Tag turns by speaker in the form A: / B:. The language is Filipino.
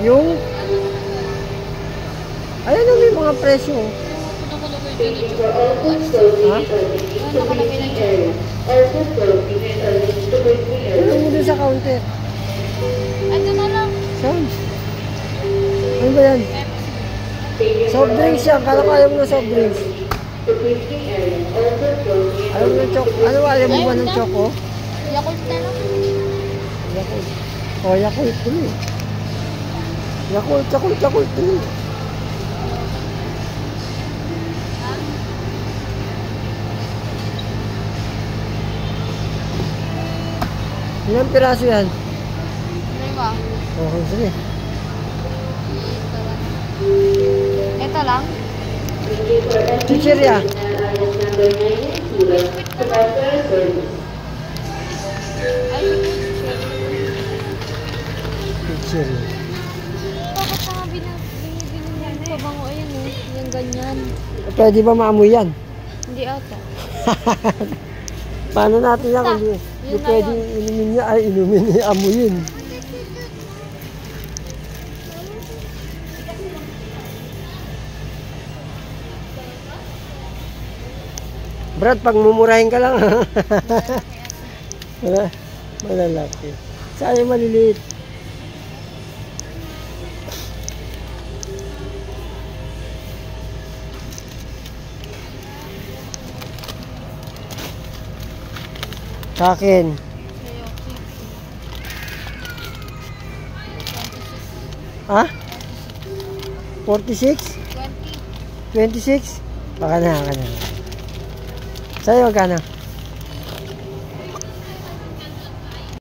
A: Yung ayan na may mga presyo. Ha? Ano mo dun sa counter?
B: Ano na lang?
A: Saan? Ano ba yan? Soft drinks yan. Kala ko ayaw mo ng soft drinks. Ayaw mo ng choco? Ano ayaw mo ba ng choco?
B: Yakult na lang.
A: Yakult. Oh, Yakult tuloy. Yakult tuloy. Ilang piraso yan?
B: Lima.
A: Oo, sige.
B: Ito lang?
A: Chichirya. Chichirya.
B: Bakit pa nga binibili niya? Pabango, ayan o. Yung ganyan.
A: Pwede ba maamoy yan?
B: Hindi ata.
A: Paano natin yan? Hindi pwede inumin niya. Ay, inumin niya. Amuyin. Brad, pag mumurahin ka lang. Malalaki. Saan yung maliliit? Sa akin. Ha? 46? 26? Baka na. Sa'yo magkano?